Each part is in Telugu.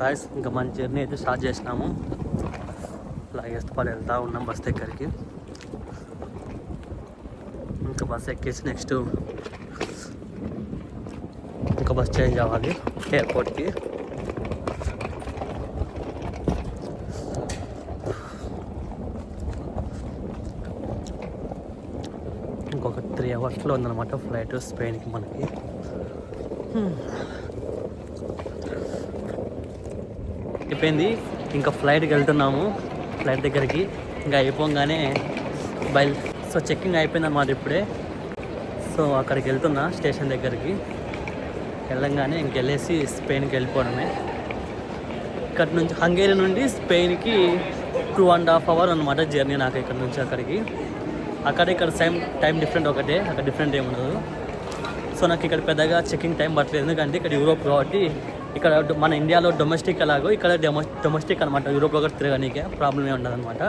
గాయ్స్ ఇంకా మన జర్నీ అయితే స్టార్ట్ చేసినాము. లాగేస్తూ వెళ్తూ ఉన్నాం బస్ దగ్గరికి. ఇంకా బస్ ఎక్కేసి నెక్స్ట్ ఇంకా బస్ చేంజ్ అవ్వాలి ఎయిర్పోర్ట్కి. ఇంకొక 3 అవర్స్లో ఉందన్నమాట ఫ్లైట్ స్పెయిన్కి మనకి. అయిపోయింది, ఇంకా ఫ్లైట్కి వెళ్తున్నాము. ఫ్లైట్ దగ్గరికి ఇంకా అయిపోగానే సో చెక్కింగ్ అయిపోయింది అన్నమాట ఇప్పుడే. సో అక్కడికి వెళ్తున్నా స్టేషన్ దగ్గరికి. వెళ్ళంగానే ఇంకెళ్ళేసి స్పెయిన్కి వెళ్ళిపోవడమే. ఇక్కడ నుంచి హంగేరీ నుండి స్పెయిన్కి 2.5 hours అన్నమాట జర్నీ నాకు ఇక్కడ నుంచి అక్కడికి. ఇక్కడ టైం డిఫరెంట్ ఒకటే, అక్కడ డిఫరెంట్ ఏమి ఉండదు. సో నాకు ఇక్కడ పెద్దగా చెక్కింగ్ టైం పట్టలేదు, ఎందుకంటే ఇక్కడ యూరోప్ కాబట్టి. ఇక్కడ మన ఇండియాలో డొమెస్టిక్ ఎలాగో ఇక్కడ డొమెస్టిక్ అనమాట. యూరోప్లో కూడా తిరగనీకే ప్రాబ్లం ఏమి ఉండదు అనమాట.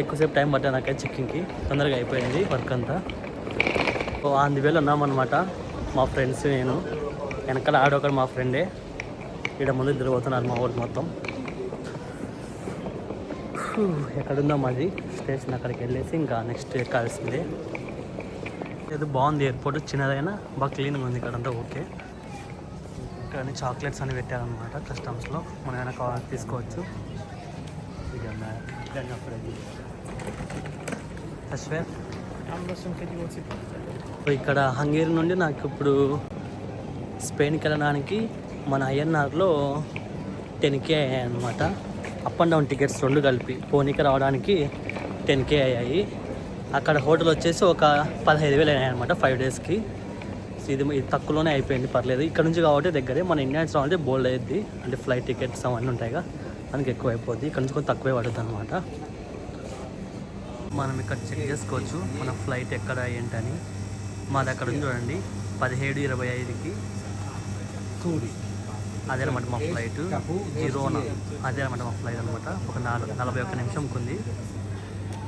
ఎక్కువసేపు టైం పట్టాను నాకైతే చెక్కింగ్కి, తొందరగా అయిపోయింది వర్క్ అంతా. సో ఆన్ ది వేలో ఉన్నామన్నమాట మా ఫ్రెండ్స్, నేను వెనకాల ఆడొకడు మా ఫ్రెండే. ఇక్కడ ముందు తిరిగిపోతున్నారు మా ఊరు మొత్తం. ఎక్కడుందో మాది స్టేషన్, అక్కడికి వెళ్ళేసి ఇంకా నెక్స్ట్ ఎక్కాల్సిందే. ఇది బాగుంది ఎయిర్పోర్ట్, చిన్నదైనా బాగా క్లీన్గా ఉంది ఇక్కడంతా. ఓకే, ఇక్కడ అన్ని చాక్లెట్స్ అని పెట్టారనమాట కస్టమ్స్లో, మనం ఏమైనా కావాలి తీసుకోవచ్చు. ఇక్కడ హంగేరీ నుండి నాకు ఇప్పుడు స్పెయిన్కి వెళ్ళడానికి మన ఐఎన్ఆర్లో 10K అయ్యాయి అనమాట. అప్ అండ్ డౌన్ టికెట్స్ 2 కలిపి పోనీకి రావడానికి 10K అయ్యాయి. అక్కడ హోటల్ వచ్చేసి ఒక 15,000 అయ్యాయి అనమాట 5 daysకి. సో ఇది తక్కువలోనే అయిపోయింది, పర్లేదు. ఇక్కడ నుంచి కాబట్టి దగ్గరే, మన ఇండియన్స్ రావాలంటే బోల్డ్ అయ్యిద్ది, అంటే ఫ్లైట్ టికెట్స్ అవన్నీ ఉంటాయిగా, మనకి ఎక్కువ అయిపోద్ది. ఇక్కడ నుంచి కొంచెం తక్కువే పడుతుంది అనమాట. మనం ఇక్కడ చెక్ చేసుకోవచ్చు మన ఫ్లైట్ ఎక్కడ ఏంటని. మాది అక్కడ ఉంది చూడండి 17:25కి అదే అనమాట మా ఫ్లైట్. జీరోనా అదే అనమాట మా ఫ్లైట్ అనమాట. ఒక 41 నిమిషంకి ఉంది.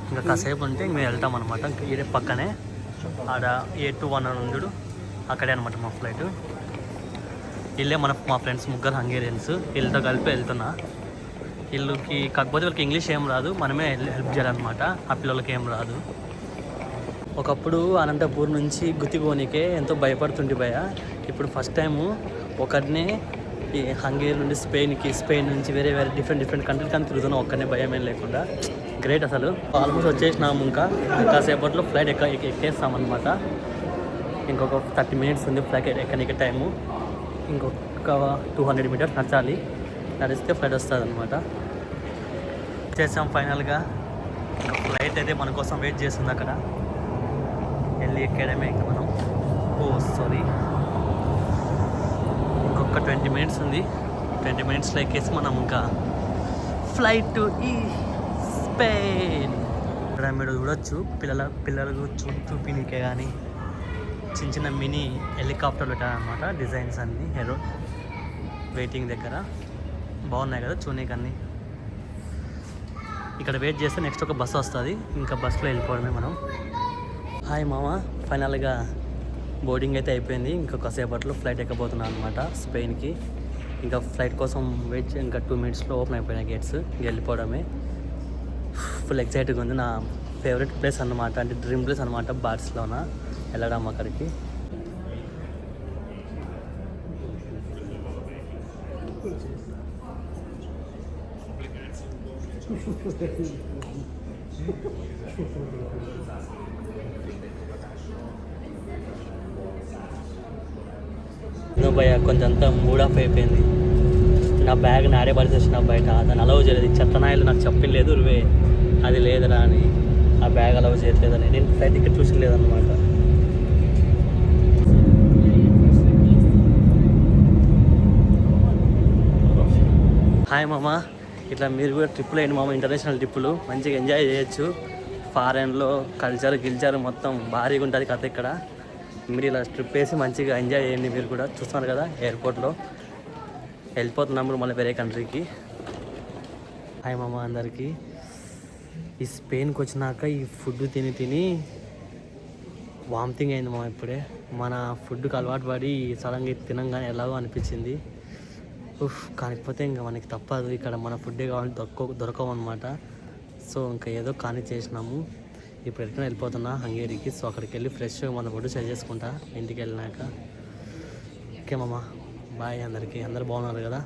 ఇంకా కాసేపు ఉంటే మేము వెళ్తాం అనమాట. ఇంకా ఈ పక్కనే ఆడ 821 అని ఉండు, అక్కడే అనమాట మా ఫ్లైట్. వీళ్ళే మా ఫ్రెండ్స్ ముగ్గురు హంగేరియన్స్, వీళ్ళతో కలిపి వెళ్తున్నా. వీళ్ళకి కాకపోతే వీళ్ళకి ఇంగ్లీష్ ఏం రాదు, మనమే హెల్ప్ చేయాలన్నమాట. ఆ పిల్లలకి ఏం రాదు. ఒకప్పుడు అనంతపూర్ నుంచి గుత్తికోనికే ఎంతో భయపడుతుండే ఇప్పుడు ఫస్ట్ టైము ఒకరినే ఈ హంగేరీ నుండి స్పెయిన్ నుంచి వేరే డిఫరెంట్ కంట్రీకి అని తిరుగుతున్నాం, ఒక్కనే భయం ఏం లేకుండా. గ్రేట్ అసలు. ఆల్మోస్ట్ వచ్చేసినాము. ఇంకా కాసేపట్లో ఫ్లైట్ ఎక్కేస్తామన్నమాట. ఇంకొక 30 minutes ఉంది ఫ్లైట్ ఎక్కడానికి టైము. ఇంకొక 200 meters నడచాలి, నడిస్తే ఫ్లైట్ వస్తుంది అనమాట. చేసాం ఫైనల్గా. ఇంకా ఫ్లైట్ అయితే మన కోసం వెయిట్ చేస్తుంది అక్కడ. వెళ్ళి ఎక్కడమే ఇంకా మనం. సారీ, ఇంకొక 20 minutes ఉంది. 20 minutesలో ఎక్కేసి మనం ఇంకా ఫ్లైట్ టు ఈ స్పెయిన్. ఇక్కడ మీరు చూడొచ్చు పిల్లలకు చూపినీకే కానీ చిన్న మినీ హెలికాప్టర్లు పెట్టారనమాట. డిజైన్స్ అన్నీ హెరో వెయిటింగ్ దగ్గర బాగున్నాయి కదా చూడనీకి అన్నీ. ఇక్కడ వెయిట్ చేస్తే నెక్స్ట్ ఒక బస్సు వస్తుంది, ఇంకా బస్సులో వెళ్ళిపోవడమే మనం. హాయ్ మామ, ఫైనల్గా బోర్డింగ్ అయితే అయిపోయింది. ఇంకా కాసేపట్లో ఫ్లైట్ ఎక్కబోతున్నాను అనమాట స్పెయిన్కి. ఇంకా ఫ్లైట్ కోసం వెయిట్ ఇంకా 2 minutesలో ఓపెన్ అయిపోయినాయి గేట్స్. ఇంక వెళ్ళిపోవడమే. ఫుల్ ఎక్సైటింగ్గా ఉంది. నా ఫేవరెట్ ప్లేస్ అన్నమాట, అంటే డ్రీమ్ ప్లేస్ అనమాట బార్సిలోనా వెళ్ళడం అక్కడికి. భయ కొంచెం అంతా మూడ్ ఆఫ్ అయిపోయింది. నా బ్యాగ్ నాడే పడిచేసిన బయట, దాన్ని అలౌ చేయలేదు. చెత్తనాయలు నాకు చెప్పలేదు రువే అది లేదురా అని, ఆ బ్యాగ్ అలౌ చేయట్లేదని. నేను ఫ్లైట్ టికెట్ చూసి లేదన్నమాట. హాయ్ మామ, ఇట్లా మీరు కూడా ట్రిప్పులు అయ్యండి మామ, ఇంటర్నేషనల్ ట్రిప్పులు మంచిగా ఎంజాయ్ చేయొచ్చు. ఫారెన్లో కల్చర్ మొత్తం భారీగా ఉంటుంది కథ. ఇక్కడ మీరు ఇలా ట్రిప్ వేసి మంచిగా ఎంజాయ్ చేయండి. మీరు కూడా చూస్తున్నారు కదా ఎయిర్పోర్ట్లో వెళ్ళిపోతున్నాము మళ్ళీ వేరే కంట్రీకి. హాయ్ మామ అందరికీ. ఈ స్పెయిన్కి వచ్చినాక ఈ ఫుడ్ తిని వామిటింగ్ అయింది మా. ఇప్పుడే మన ఫుడ్కి అలవాటు పడి సడన్గా తినంగానే ఎలాగో అనిపించింది. కానికపోతే ఇంకా మనకి తప్పదు, ఇక్కడ మన ఫుడ్డే కావాలి దొరకవు అనమాట. సో ఇంకా ఏదో కానీ చేసినాము. ఇప్పుడు ఎక్కడ వెళ్ళిపోతున్నా హంగేరీకి. సో అక్కడికి వెళ్ళి ఫ్రెష్ మన ఫుడ్ సెట్ చేసుకుంటా ఇంటికి వెళ్ళినాక. ఓకే మామ, బాయ్ అందరికీ. అందరు బాగున్నారు కదా?